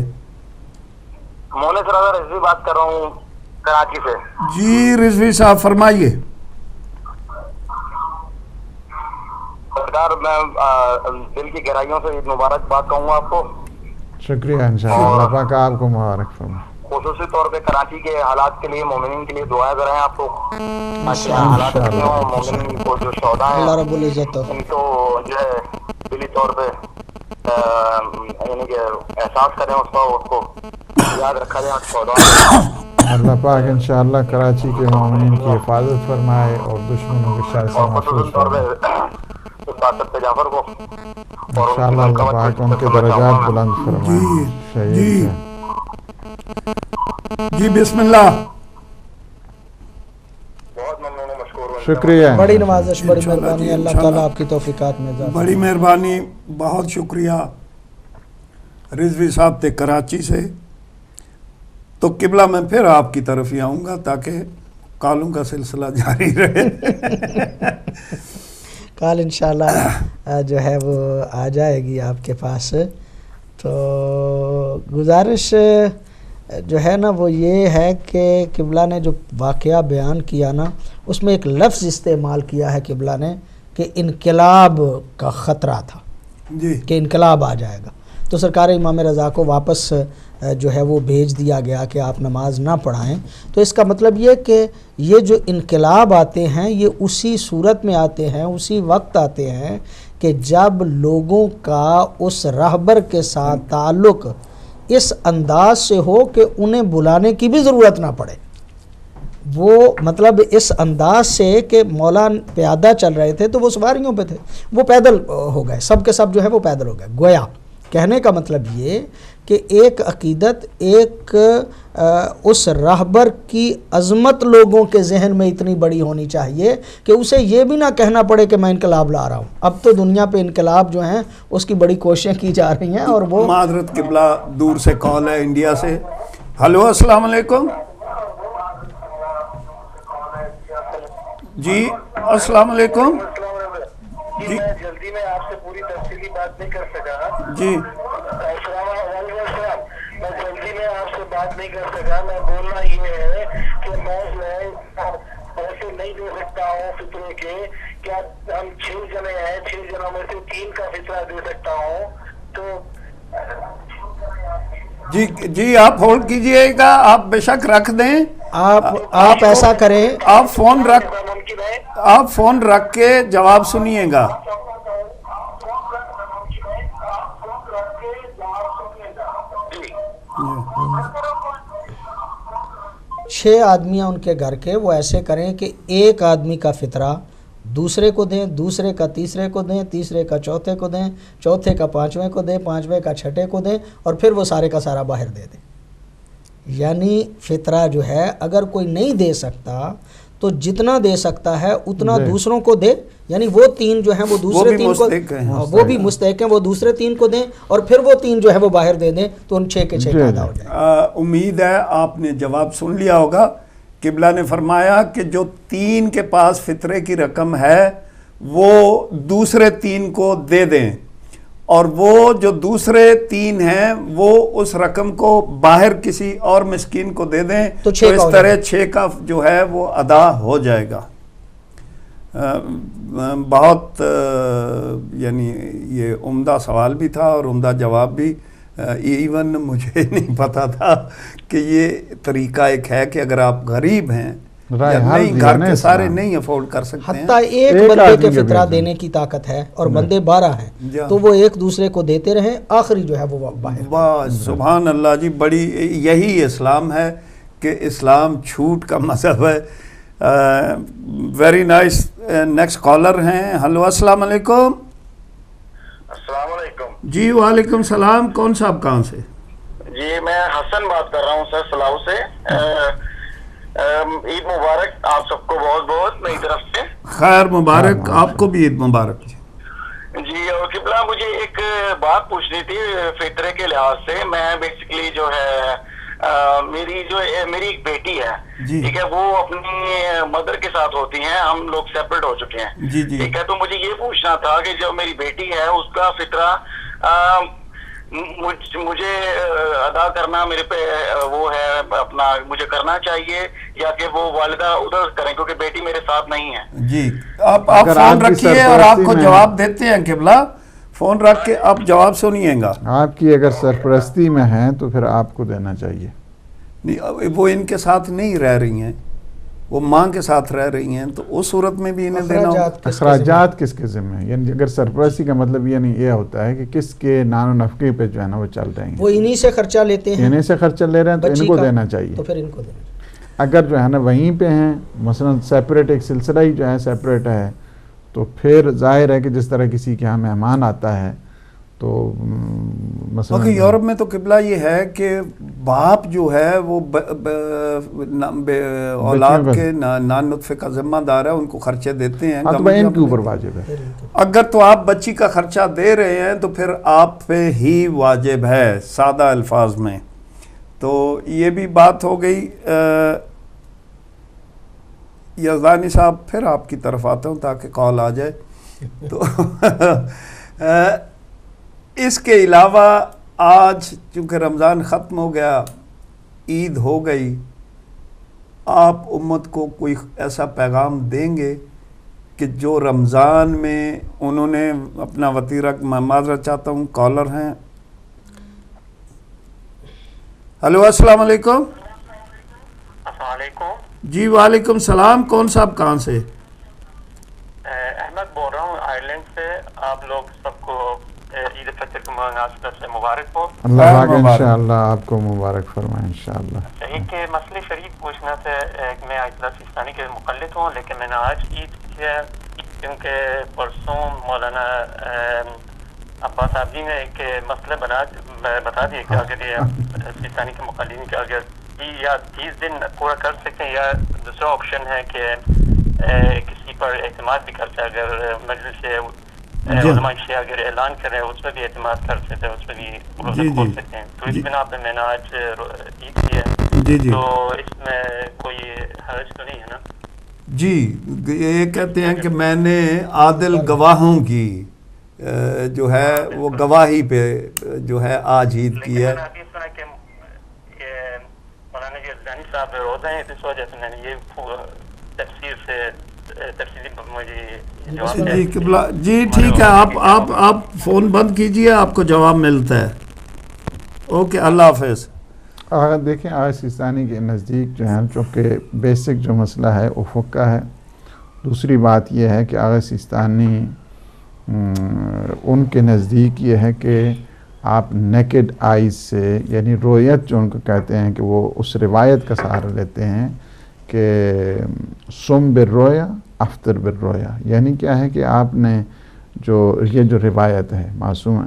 مونس رضا رضوی بات کر رہا ہوں کراچی سے. جی رضوی صاحب فرمائیے. سرکار میں دل کی گہرائیوں سے عید مبارک بات کہوں گا آپ کو. شکریہ انشاءاللہ, اللہ پاک آپ کو مبارک فرمائے. خصوصی طور پہ کراچی کے حالات کے لیے مومنین کے لیے دعائیں کریں آپ کو. حالات ایسے ہوں مومنین کو جو شہداء ہیں اللہ رب العزت ان کو جو ہے دلی طور پہ یعنی کہ احساس کریں اس کو یاد رکھا جائے شہداء. اللہ پاک انشاءاللہ کراچی کے مومنین کی حفاظت فرمائے اور دشمنوں کے شر سے محفوظ فرمائے. جعفر کو انشاءاللہ اللہ پاک ان کے درجات بلند فرمائے. جی جی بسم اللہ. بہت ممنون و مشکور ہوں. شکریہ. بڑی نوازش, بڑی مہربانی, اللہ تعالیٰ آپ کی توفیقات میں اضافہ. بڑی مہربانی, بہت شکریہ رضوی صاحب تھے کراچی سے. تو قبلہ میں پھر آپ کی طرف ہی آؤں گا تاکہ کالوں کا سلسلہ جاری رہے. کال انشاءاللہ جو ہے وہ آ جائے گی آپ کے پاس. تو گزارش جو ہے نا وہ یہ ہے کہ قبلہ نے جو واقعہ بیان کیا نا اس میں ایک لفظ استعمال کیا ہے قبلہ نے کہ انقلاب کا خطرہ تھا, جی کہ انقلاب آ جائے گا. تو سرکار امام رضا کو واپس جو ہے وہ بھیج دیا گیا کہ آپ نماز نہ پڑھائیں. تو اس کا مطلب یہ کہ یہ جو انقلاب آتے ہیں یہ اسی صورت میں آتے ہیں, اسی وقت آتے ہیں کہ جب لوگوں کا اس رہبر کے ساتھ تعلق اس انداز سے ہو کہ انہیں بلانے کی بھی ضرورت نہ پڑے. وہ مطلب اس انداز سے کہ مولا پیادہ چل رہے تھے تو وہ سواریوں پہ تھے, وہ پیدل ہو گئے, سب کے سب جو ہے وہ پیدل ہو گئے. گویا کہنے کا مطلب یہ کہ ایک عقیدت, ایک اس رہبر کی عظمت لوگوں کے ذہن میں اتنی بڑی ہونی چاہیے کہ اسے یہ بھی نہ کہنا پڑے کہ میں انقلاب لا رہا ہوں. اب تو دنیا پہ انقلاب جو ہیں اس کی بڑی کوششیں کی جا رہی ہیں. اور وہ معذرت قبلہ دور سے کال ہے انڈیا سے. ہلو السلام علیکم. جی السلام علیکم. جی میں جلدی میں آپ سے پوری تفصیلی بات نہیں کر سکا. جی میں جلدی میں آپ سے بات نہیں کر سکا. میں بولنا یہ ہے کہ میں ایسے نہیں دے سکتا ہوں فطرے کے. کیا ہم 6 جنے ہیں, 6 جنوں میں سے 3 کا فطرہ دے سکتا ہوں. تو جی آپ ہولڈ کیجئے گا, آپ بے شک رکھ دیں. آپ ایسا کریں, آپ فون رکھ کے جواب سنیے گا. 6 آدمیاں ان کے گھر کے, وہ ایسے کریں کہ ایک آدمی کا فطرہ دوسرے کو دیں, دوسرے کا تیسرے کو دیں, تیسرے کا چوتھے کو دیں, چوتھے کا 5ویں کو دیں, 5ویں کا 6ٹھے کو دیں, اور پھر وہ سارے کا سارا باہر دے دیں. یعنی فطرہ جو ہے اگر کوئی نہیں دے سکتا تو جتنا دے سکتا ہے اتنا دوسروں کو دے. یعنی وہ 3 جو ہیں وہ دوسرے 3 کو, وہ بھی مستحق ہیں, وہ دوسرے 3 کو دیں اور پھر وہ 3 جو ہے وہ باہر دے دیں, تو ان 6 کے 6 پیدا ہو جائیں. امید ہے آپ نے جواب سن لیا ہوگا. قبلہ نے فرمایا کہ جو 3 کے پاس فطرے کی رقم ہے وہ دوسرے 3 کو دے دیں, اور وہ جو دوسرے 3 ہیں وہ اس رقم کو باہر کسی اور مسکین کو دے دیں. تو اس طرح 6 کا جو ہے وہ ادا ہو جائے گا. بہت یعنی یہ عمدہ سوال بھی تھا اور عمدہ جواب بھی. ایون مجھے نہیں پتا تھا کہ یہ طریقہ ایک ہے کہ اگر آپ غریب ہیں نہیں, گھر کے سارے نہیں افورڈ کر سکتے ہیں, حتیٰ ایک بندے کے فطرہ دینے کی طاقت ہے اور بندے 12 ہیں تو وہ ایک دوسرے کو دیتے رہیں, آخری جو ہے وہ باہر. سبحان اللہ جی, بڑی یہی اسلام ہے کہ اسلام چھوٹ کا مذہب ہے. Very nice. نیکسٹ کالر ہیں. ہلو السلام علیکم. السلام علیکم. جی وعلیکم السلام. کون صاحب کہاں سے؟ جی میں حسن بات کر رہا ہوں سر سلاؤ سے. عید مبارک آپ سب کو بہت بہت میری طرف سے. خیر مبارک, آپ کو بھی عید مبارک. جی اور قبلہ مجھے ایک بات پوچھنی تھی فطرے کے لحاظ سے. میں بیسیکلی جو ہے میری ایک بیٹی ہے, ٹھیک ہے, وہ اپنی مدر کے ساتھ ہوتی ہیں, ہم لوگ سیپریٹ ہو چکے ہیں, ٹھیک ہے. تو مجھے یہ پوچھنا تھا کہ جو میری بیٹی ہے اس کا فطرہ مجھے ادا کرنا میرے پہ وہ ہے اپنا مجھے کرنا چاہیے یا کہ وہ والدہ ادھر کریں کیونکہ بیٹی میرے ساتھ نہیں ہے؟ جی آپ فون رکھیے اور آپ کو جواب دیتے ہیں قبلہ، فون رکھ کے آپ جواب سنیے گا. آپ کی اگر سرپرستی میں ہیں تو پھر آپ کو دینا چاہیے. نہیں وہ ان کے ساتھ نہیں رہ رہی ہیں، وہ ماں کے ساتھ رہ رہی ہیں، تو اس صورت میں بھی انہیں دینا ہوگا. اخراجات کس کے ذمہ ہیں؟ یعنی اگر سرپرستی کا مطلب یہ ہوتا ہے کہ کس کے نان و نفقے پہ جو ہے نا وہ چل رہے ہیں، وہ انہی سے خرچہ لیتے ہیں، انہی سے خرچہ لے رہے ہیں، تو ان کو دینا چاہیے. تو پھر ان کو دینا چاہیے. اگر جو ہے نا وہیں پہ ہیں مثلا سیپریٹ ایک سلسلہ ہی جو ہے سیپریٹ ہے، تو پھر ظاہر ہے کہ جس طرح کسی کے ہاں مہمان آتا ہے تو مثلا یورپ میں تو قبلہ یہ ہے کہ باپ جو ہے وہ اولاد کے نان نطفے کا ذمہ دار ہے، ان کو خرچے دیتے ہیں. تو ان کے اوپر واجب ہے. اگر تو آپ بچی کا خرچہ دے رہے ہیں تو پھر آپ پہ ہی واجب ہے سادہ الفاظ میں. تو یہ بھی بات ہو گئی. یزدانی صاحب پھر آپ کی طرف آتا ہوں تاکہ کال آ جائے. تو اس کے علاوہ آج چونکہ رمضان ختم ہو گیا، عید ہو گئی، آپ امت کو کوئی ایسا پیغام دیں گے کہ جو رمضان میں انہوں نے اپنا وطیرہ، میں معذرت چاہتا ہوں کالر ہیں. ہلو السلام علیکم. السلام علیکم. جی وعلیکم السلام. کون صاحب کہاں سے؟ احمد بول رہا ہوں آئرلینڈ سے. آپ لوگ سب کو عید الفطر کے مناسبت سے مبارک ہو. اللہ پاک انشاءاللہ آپ کو مبارک فرمائے انشاءاللہ. ایک کہ مسئلہ شریف پوچھنا تھا. میں آیت اللہ سیستانی کے مقلد ہوں، لیکن میں نے آج عید کیا کیونکہ پرسوں مولانا عباس صاحب جی نے ایک مسئلہ بتا دیا کہ اگر یہ سیستانی کے مقلدین کے اگر 30 دن پورا کر سکتے ہیں، یا دوسرا آپشن ہے کہ کسی پر اعتماد بھی کرتے ہیں، اگر مجلس سے علماء شیعہ اگر اعلان کریں اس میں بھی اعتماد کر سکتے ہیں، اس میں بھی روزہ کھول سکتے ہیں. تو اس بنا پہ میں نے آج عید کی ہے. تو اس میں کوئی حرج تو نہیں ہے نا؟ جی یہ کہتے ہیں کہ میں نے عادل گواہوں کی جو ہے وہ گواہی پہ جو ہے آج عید کی ہے. مولانا یزدانی صاحب روزہ ہیں، اس وجہ سے میں نے یہ تفسیر سے جی ٹھیک ہے. آپ فون بند کیجئے، آپ کو جواب ملتا ہے. اوکے اللہ حافظ. دیکھیں آغا سیستانی کے نزدیک جو ہے چونکہ بیسک جو مسئلہ ہے افق کا ہے. دوسری بات یہ ہے کہ آغا سیستانی ان کے نزدیک یہ ہے کہ آپ نیکڈ آئیز سے، یعنی رویت جو ان کو کہتے ہیں کہ وہ اس روایت کا سہارا لیتے ہیں کہ سم بالرؤیا افطر بالرؤیا. یعنی کیا ہے کہ آپ نے یہ جو روایت ہے معصوم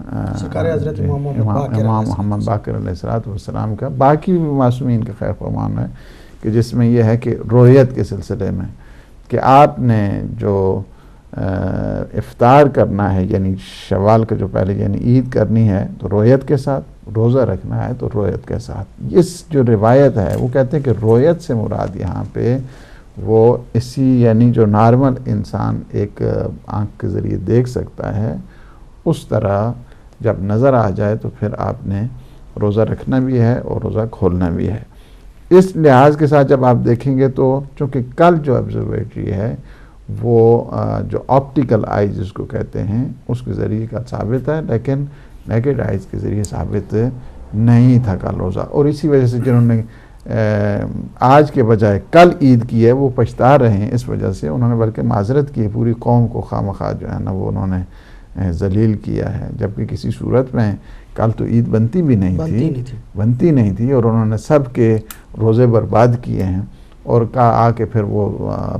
امام محمد باقر علیہ السلام کا، باقی معصومین کا خیر فرمان ہے کہ جس میں یہ ہے کہ رویت کے سلسلے میں کہ آپ نے جو افطار کرنا ہے، یعنی شوال کا جو پہلے یعنی عید کرنی ہے تو رویت کے ساتھ، روزہ رکھنا ہے تو رویت کے ساتھ. اس جو روایت ہے وہ کہتے ہیں کہ رویت سے مراد یہاں پہ وہ اسی یعنی جو نارمل انسان ایک آنکھ کے ذریعے دیکھ سکتا ہے اس طرح جب نظر آ جائے تو پھر آپ نے روزہ رکھنا بھی ہے اور روزہ کھولنا بھی ہے. اس لحاظ کے ساتھ جب آپ دیکھیں گے تو چونکہ کل جو آبزرویٹری ہے وہ جو آپٹیکل آئیز جس کو کہتے ہیں اس کے ذریعے کا ثابت ہے، لیکن نیکڈ آئیز کے ذریعے ثابت نہیں تھا کل روزہ. اور اسی وجہ سے جنہوں نے آج کے بجائے کل عید کی ہے وہ پچھتا رہے ہیں. اس وجہ سے انہوں نے بلکہ معذرت کی ہے، پوری قوم کو خواہ جو ہے نا وہ انہوں نے ذلیل کیا ہے، جبکہ کسی صورت میں کل تو عید بنتی نہیں تھی اور انہوں نے سب کے روزے برباد کیے ہیں. اور آ کے پھر وہ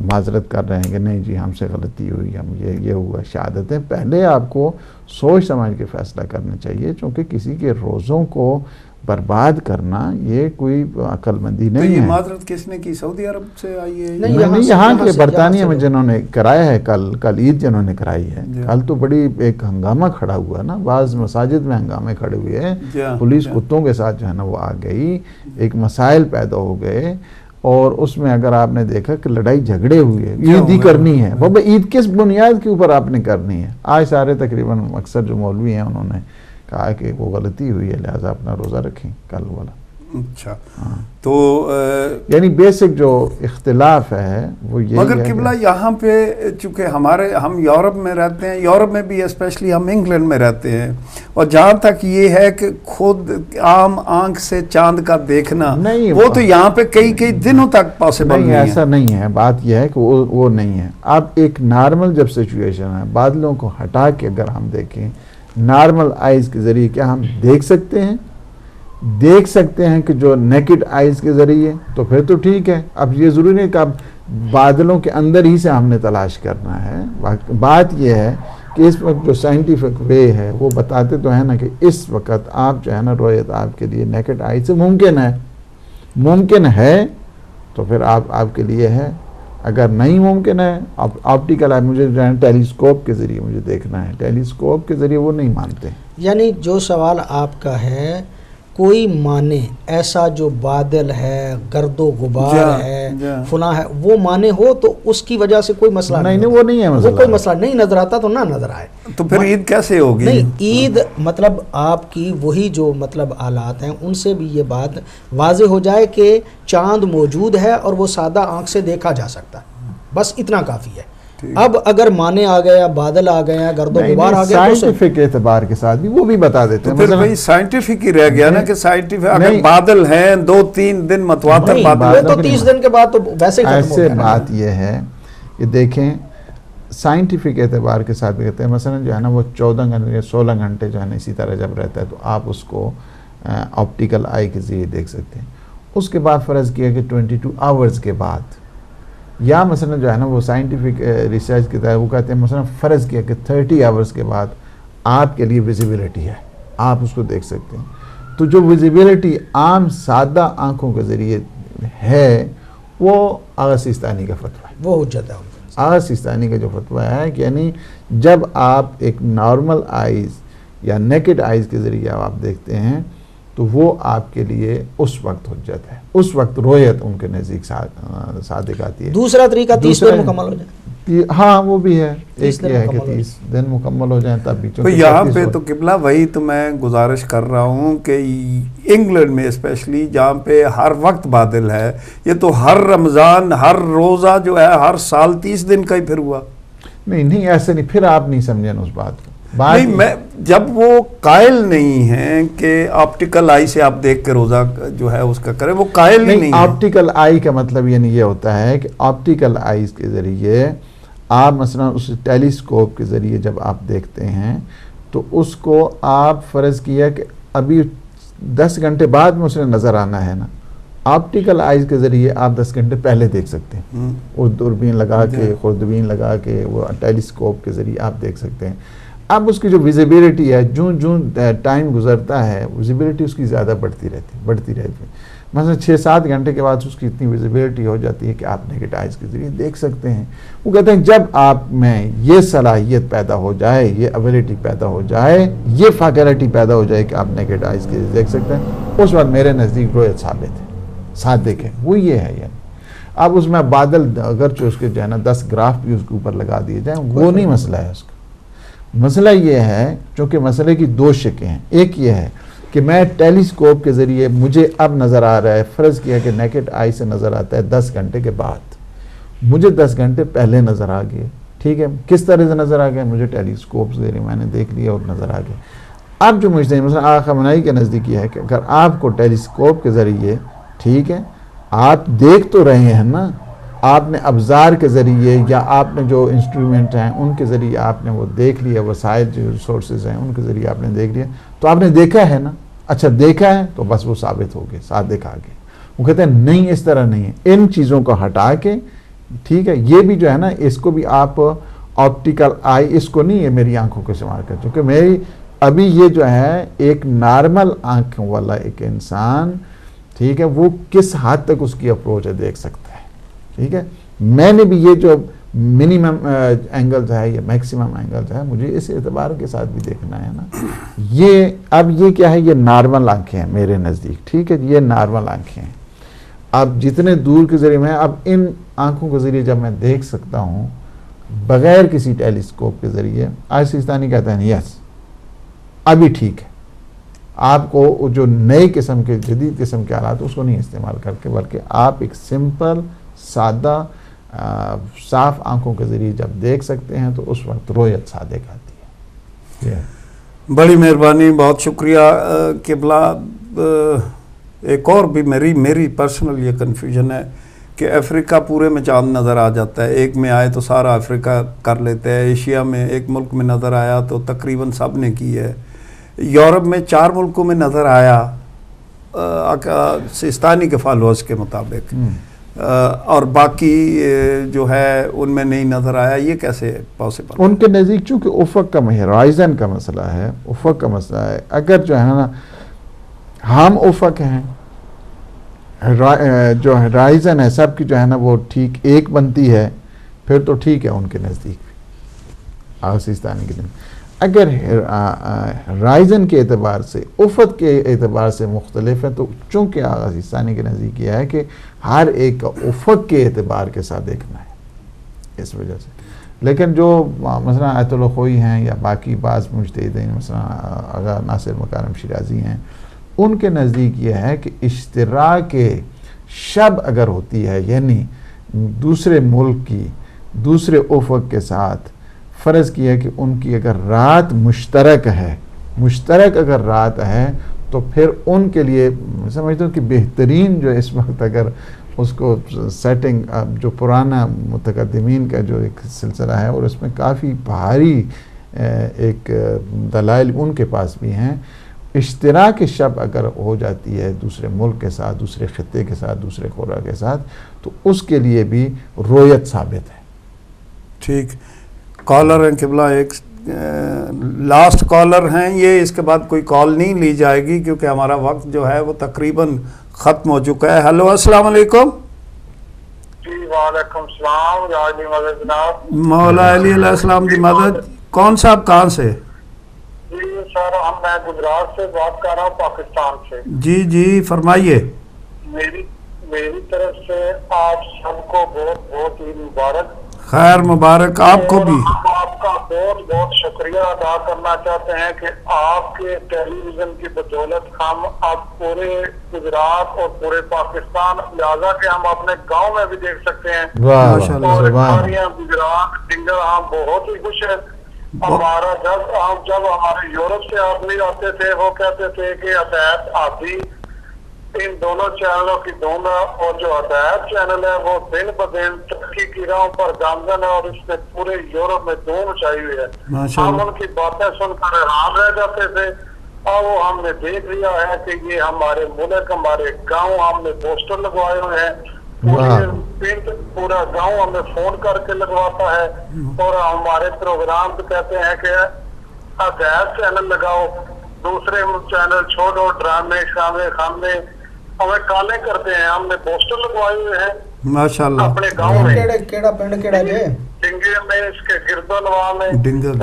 معذرت کر رہے ہیں کہ نہیں جی ہم سے غلطی ہوئی، ہم یہ ہوا. شہادتیں پہلے آپ کو سوچ سمجھ کے فیصلہ کرنا چاہیے، چونکہ کسی کے روزوں کو برباد کرنا یہ کوئی عقل مندی نہیں ہے. یہ معذرت کس نے کی؟ سعودی عرب سے آئی ہے؟ نہیں یہاں کے برطانیہ میں جنہوں نے کرایا ہے کل عید جنہوں نے کرائی ہے. کل تو بڑی ایک ہنگامہ کھڑا ہوا نا، بعض مساجد میں ہنگامے کھڑے ہوئے ہیں، پولیس کتوں کے ساتھ جو ہے نا وہ آ گئی، ایک مسائل پیدا ہو گئے. اور اس میں اگر آپ نے دیکھا کہ لڑائی جھگڑے ہوئے، عید ہی کرنی ہے. بابا عید کس بنیاد کے اوپر آپ نے کرنی ہے؟ آج سارے تقریباً اکثر جو مولوی ہیں انہوں نے کہا کہ وہ غلطی ہوئی ہے لہٰذا اپنا روزہ رکھیں کل والا. اچھا تو یعنی بیسک جو اختلاف ہے وہ یہی ہے. مگر قبلہ یہاں پہ چونکہ ہم یورپ میں رہتے ہیں، یورپ میں بھی اسپیشلی ہم انگلینڈ میں رہتے ہیں، اور جہاں تک یہ ہے کہ خود عام آنکھ سے چاند کا دیکھنا وہ تو یہاں پہ کئی دنوں تک پاسبل نہیں ہے. ایسا نہیں ہے. بات یہ ہے کہ وہ نہیں ہے. اب ایک نارمل جب سچویشن ہے، بادلوں کو ہٹا کے اگر ہم دیکھیں نارمل آئیز کے ذریعے کیا ہم دیکھ سکتے ہیں کہ جو نیکڈ آئیز کے ذریعے تو پھر تو ٹھیک ہے. اب یہ ضروری نہیں کہ اب بادلوں کے اندر ہی سے ہم نے تلاش کرنا ہے. بات یہ ہے کہ اس وقت جو سائنٹیفک وے ہے وہ بتاتے تو ہیں نا کہ اس وقت آپ جو ہے نا رویت آپ کے لیے نیکڈ آئی سے ممکن ہے تو پھر آپ کے لیے ہے. اگر نہیں ممکن ہے آپٹیکل آئی مجھے جو ہے ٹیلیسکوپ کے ذریعے مجھے دیکھنا ہے، ٹیلیسکوپ کے ذریعے وہ نہیں مانتے. یعنی جو سوال آپ کا ہے کوئی مانے ایسا جو بادل ہے، گرد و غبار ہے، فلاں ہے، وہ مانے ہو تو اس کی وجہ سے کوئی مسئلہ نہیں. وہ نہیں ہے مسئلہ. وہ کوئی مسئلہ نہیں نظر آتا تو نہ نظر آئے. تو پھر عید کیسے ہوگی؟ نہیں، عید مطلب آپ کی وہی جو مطلب آلات ہیں ان سے بھی یہ بات واضح ہو جائے کہ چاند موجود ہے اور وہ سادہ آنکھ سے دیکھا جا سکتا ہے، بس اتنا کافی ہے. اب اگر مانے آ گیا، بادل آ گیا، گرد و غبار آ گیا، سائنٹیفک اعتبار کے ساتھ بھی وہ بھی بتا دیتے ہیں. پھر بھائی سائنٹیفک ہی رہ گیا نا کہ سائنٹیفک اگر بادل ہیں 2-3 دن متواتر بادل تو 30 دن کے بعد تو ویسے ہی ختم ہو گیا. ایسے بات یہ ہے کہ دیکھیں سائنٹیفک اعتبار کے ساتھ بھی کہتے ہیں مثلا جو ہے نا وہ 14 گھنٹے 16 گھنٹے جو ہے نا اسی طرح جب رہتا ہے تو آپ اس کو آپٹیکل آئی کے ذریعے دیکھ سکتے ہیں. اس کے بعد فرض کیا کہ 22 آورز کے بعد، یا مثلا جو ہے نا وہ سائنٹیفک ریسرچ کے تحت وہ کہتے ہیں مثلا فرض کیا کہ 30 آورز کے بعد آپ کے لیے ویزیبلٹی ہے، آپ اس کو دیکھ سکتے ہیں. تو جو ویزیبلٹی عام سادہ آنکھوں کے ذریعے ہے وہ آغا سیستانی کا فتویٰ ہے. وہ حجت ہے. آغا سیستانی کا جو فتویٰ ہے کہ یعنی جب آپ ایک نارمل آئیز یا نیکڈ آئیز کے ذریعے آپ دیکھتے ہیں تو وہ آپ کے لیے اس وقت حجت ہے، اس وقت رویت ان کے نزدیک صادق آتی ہے. دوسرا طریقہ 30 دن مکمل ہو جائے. ہاں وہ بھی ہے. ایک یہ ہے کہ 30 دن مکمل ہو جائیں تب بھی. تو یہاں پہ تو قبلہ وہی تو میں گزارش کر رہا ہوں کہ انگلینڈ میں اسپیشلی جہاں پہ ہر وقت بادل ہے، یہ تو ہر رمضان ہر روزہ جو ہے ہر سال 30 دن کا ہی پھر ہوا. نہیں ایسے نہیں، پھر آپ نہیں سمجھیں اس بات کو. نہیں، میں جب وہ قائل نہیں ہیں کہ آپٹیکل آئی سے آپ دیکھ کے روزہ جو ہے اس کا کریں، وہ قائل نہیں ہے. آپٹیکل آئی کا مطلب یعنی یہ ہوتا ہے کہ آپٹیکل آئیز کے ذریعے آپ مثلا اس ٹیلیسکوپ کے ذریعے جب آپ دیکھتے ہیں تو اس کو آپ فرض کیا کہ ابھی 10 گھنٹے بعد میں اسے نظر آنا ہے نا. آپٹیکل آئیز کے ذریعے آپ 10 گھنٹے پہلے دیکھ سکتے ہیں. وہ دوربین لگا کے خوردبین لگا کے وہ ٹیلیسکوپ کے ذریعے آپ دیکھ سکتے ہیں. اب اس کی جو ویزیبلٹی ہے جوں ٹائم گزرتا ہے ویزیبلٹی اس کی زیادہ بڑھتی رہتی ہے. مثلا 6-7 گھنٹے کے بعد اس کی اتنی ویزیبلٹی ہو جاتی ہے کہ آپ نیکڈ آئیز کے ذریعے دیکھ سکتے ہیں. وہ کہتے ہیں جب آپ میں یہ صلاحیت پیدا ہو جائے، یہ ایبلٹی پیدا ہو جائے، یہ فیکلٹی پیدا ہو جائے کہ آپ نیکڈ آئیز کے ذریعے دیکھ سکتے ہیں، اس وقت میرے نزدیک رویت ثابت ہے، صادق ہے. وہ یہ ہے. یعنی اب اس میں بادل اگرچہ اس کے جو ہے نا 10 گراف بھی اس کے اوپر لگا دیے جائیں وہ نہیں مسئلہ ہے. اس کا مسئلہ یہ ہے چونکہ مسئلے کی 2 شکیں ہیں. ایک یہ ہے کہ میں ٹیلیسکوپ کے ذریعے مجھے اب نظر آ رہا ہے، فرض کیا کہ نیکڈ آئی سے نظر آتا ہے 10 گھنٹے کے بعد، مجھے 10 گھنٹے پہلے نظر آ گئے. ٹھیک ہے، کس طرح سے نظر آ گئے؟ مجھے ٹیلیسکوپ سے میں نے دیکھ لیا اور نظر آ گئے. اب جو مجھے مثلا آغا خامنہئی کے نزدیک یہ ہے کہ اگر آپ کو ٹیلیسکوپ کے ذریعے، ٹھیک ہے، آپ دیکھ تو رہے ہیں نا، آپ نے ابزار کے ذریعے یا آپ نے جو انسٹرومنٹ ہیں ان کے ذریعے آپ نے وہ دیکھ لیا، وسائل جو ریسورسز ہیں ان کے ذریعے آپ نے دیکھ لیا، تو آپ نے دیکھا ہے نا. اچھا دیکھا ہے تو بس وہ ثابت ہو گئے، صادق آ گئے. وہ کہتے ہیں نہیں اس طرح نہیں ہے، ان چیزوں کو ہٹا کے، ٹھیک ہے، یہ بھی جو ہے نا اس کو بھی آپ آپٹیکل آئی اس کو نہیں ہے میری آنکھوں کے استعمال کر، چونکہ میری ابھی یہ جو ہے ایک نارمل آنکھوں والا ایک انسان، ٹھیک ہے، وہ کس حد تک اس کی اپروچ ہے دیکھ سکتا ہے. ٹھیک ہے، میں نے بھی یہ جو منیمم اینگلز ہے یا میکسیمم اینگلز ہے مجھے اس اعتبار کے ساتھ بھی دیکھنا ہے نا. یہ اب یہ کیا ہے، یہ نارمل آنکھیں ہیں میرے نزدیک. ٹھیک ہے، یہ نارمل آنکھیں ہیں. اب جتنے دور کے ذریعے میں اب ان آنکھوں کے ذریعے جب میں دیکھ سکتا ہوں بغیر کسی ٹیلیسکوپ کے ذریعے، آج سیستانی کہتے ہیں یس ابھی ٹھیک ہے. آپ کو جو نئے قسم کے جدید قسم کے آلات اس کو نہیں استعمال کر کے، بلکہ آپ ایک سمپل سادہ صاف آنکھوں کے ذریعے جب دیکھ سکتے ہیں تو اس وقت رویت صادق آتی ہے. بڑی مہربانی، بہت شکریہ قبلہ. ایک اور بھی میری پرسنل یہ کنفیوژن ہے کہ افریقہ پورے میں چاند نظر آ جاتا ہے، ایک میں آئے تو سارا افریقہ کر لیتے ہیں، ایشیا میں ایک ملک میں نظر آیا تو تقریباً سب نے کی ہے، یورپ میں 4 ملکوں میں نظر آیا سیستانی کے فالوورز کے مطابق، اور باقی جو ہے ان میں نہیں نظر آیا. یہ کیسے پاسبل؟ ان کے نزدیک چونکہ افق کا ہرائزن کا مسئلہ ہے، افق کا مسئلہ ہے، اگر جو ہے نا ہم افق ہیں، جو ہرائزن ہے سب کی جو ہے نا وہ ٹھیک ایک بنتی ہے، پھر تو ٹھیک ہے ان کے نزدیک سیستانی کے دن. اگر ہرائزن کے اعتبار سے افق کے اعتبار سے مختلف ہے تو چونکہ سیستانی کے نزدیک یہ ہے کہ ہر ایک کا افق کے اعتبار کے ساتھ دیکھنا ہے اس وجہ سے. لیکن جو مثلا آیت اللہ خوئی ہیں یا باقی بعض مجتہدین مثلا آغا ناصر مکارم شیرازی ہیں، ان کے نزدیک یہ ہے کہ اشتراک شب اگر ہوتی ہے، یعنی دوسرے ملک کی دوسرے افق کے ساتھ فرض کیا کہ ان کی اگر رات مشترک ہے، مشترک اگر رات ہے تو پھر ان کے لیے سمجھتا ہوں کہ بہترین جو اس وقت اگر اس کو سیٹنگ جو پرانا متقدمین کا جو ایک سلسلہ ہے اور اس میں کافی بھاری ایک دلائل ان کے پاس بھی ہیں، اشتراک شب اگر ہو جاتی ہے دوسرے ملک کے ساتھ، دوسرے خطے کے ساتھ، دوسرے قرہ کے ساتھ، تو اس کے لیے بھی رویت ثابت ہے. ٹھیک. کالر ہیں قبلہ، ایک لاسٹ کالر ہیں یہ، اس کے بعد کوئی کال نہیں لی جائے گی کیونکہ ہمارا وقت جو ہے وہ تقریباً ختم ہو چکا ہے. ہیلو، السلام علیکم. جی وعلیکم السلام. یا علی مدد جناب. مولا علی علیہ السلام کی مدد. کون صاحب کہاں سے؟ جی سر میں گجرات سے بات کر رہا ہوں، پاکستان سے. جی جی فرمائیے. میری طرف سے آپ سب کو بہت بہت عید مبارک. خیر مبارک آپ کو بھی. ہم آپ کا بہت بہت شکریہ ادا کرنا چاہتے ہیں کہ آپ کے ٹیلی ویژن کی بدولت ہم اب پورے گجرات اور پورے پاکستان، لہٰذا کہ ہم اپنے گاؤں میں بھی دیکھ سکتے ہیں. اور گجرات ڈنگر ہم بہت ہی خوش ہیں. ہمارا جب ہمارے یورپ سے آدمی آتے تھے وہ کہتے تھے کہ ہدایت آبی ان دونوں چینلوں کی دونوں، اور جو ہدایت چینل ہے وہ دن بدن ترقی کی راہوں پر گامزن ہے اور اس نے پورے یورپ میں دھوم مچائی ہوئی ہے. ہم ان کی باتیں سن کر حیران رہ جاتے تھے، اور وہ ہم نے دیکھ لیا ہے کہ یہ ہمارے ملک، ہمارے گاؤں، ہم نے پوسٹر لگوائے ہوئے ہیں. پورا گاؤں ہمیں فون کر کے لگواتا ہے اور ہمارے پروگرام کہتے ہیں کہ ہدایت چینل لگاؤ، دوسرے چینل چھوڑو، ڈرامے شامے خانے ہمیں کالیں کرتے ہیں. ہم نے پوسٹر لگوائے ہوئے ہیں ماشاءاللہ اپنے گاؤں میں، کیڑا پنڈ کیڑا جے ڈنگے میں، اس کے گردنوا میں.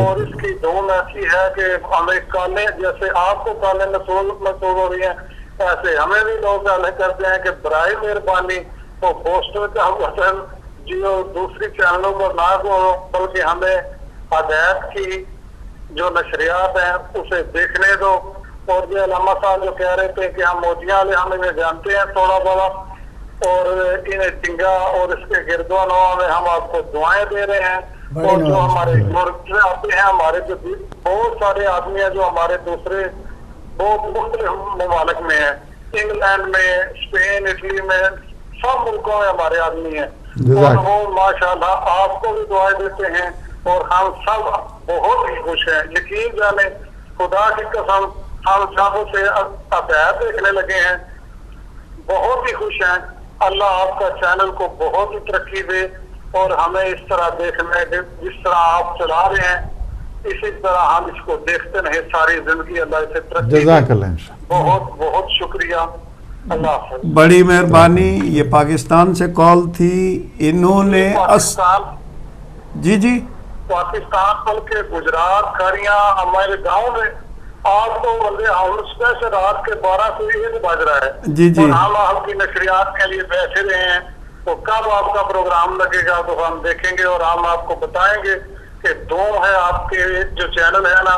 اور اس کی دھوم ایسی ہے کہ ہمیں کالیں، جیسے آپ کو کالیں محسوس ہو رہی ہیں، ایسے ہمیں بھی لوگ کالیں کرتے ہیں کہ برائے مہربانی وہ پوسٹر کا وطن جو دوسری چینلوں پر نہ ہو، بلکہ ہمیں ہدایت کی جو نشریات ہیں اسے دیکھنے دو. اور یہ علامہ صاحب جو کہہ رہے تھے کہ ہم موتیاں والے ہمیں جانتے ہیں تھوڑا بڑا، اور انہیں ٹنگا اور اس کے گردوا نوا میں ہم آپ کو دعائیں دے رہے ہیں. اور جو ہمارے یورپ سے آتے ہیں، ہمارے جو بہت سارے آدمی ہیں جو ہمارے دوسرے بہت مختلف ممالک میں ہیں، انگلینڈ میں، اسپین، اٹلی میں، سب ملکوں میں ہمارے آدمی ہیں. اور وہ ماشاءاللہ آپ کو بھی دعائیں دیتے ہیں اور ہم سب بہت ہی خوش ہیں. یقین جانے خدا کی قسم ہم سب سے ہدایت دیکھنے لگے ہیں، بہت ہی خوش ہیں. اللہ آپ کا چینل کو بہت ہی ترقی دے اور ہمیں اس طرح دیکھنے، جس طرح آپ چلا رہے ہیں اسی طرح ہم اس کو دیکھتے رہیں ساری زندگی. اللہ اسے ترقی دے. بہت بہت شکریہ. اللہ حافظ. بڑی مہربانی. یہ پاکستان سے کال تھی. انہوں نے جی پاکستان بلکہ گجرات کھاریاں ہمارے گاؤں میں آپ کو بندے سے رات کے 12 سے 1 بج رہا ہے. جی اور ہم آپ کی نشریات کے لیے بیٹھے رہے ہیں. تو کب آپ کا پروگرام لگے گا تو ہم دیکھیں گے اور ہم آپ کو بتائیں گے کہ دو ہے آپ کے جو چینل ہے نا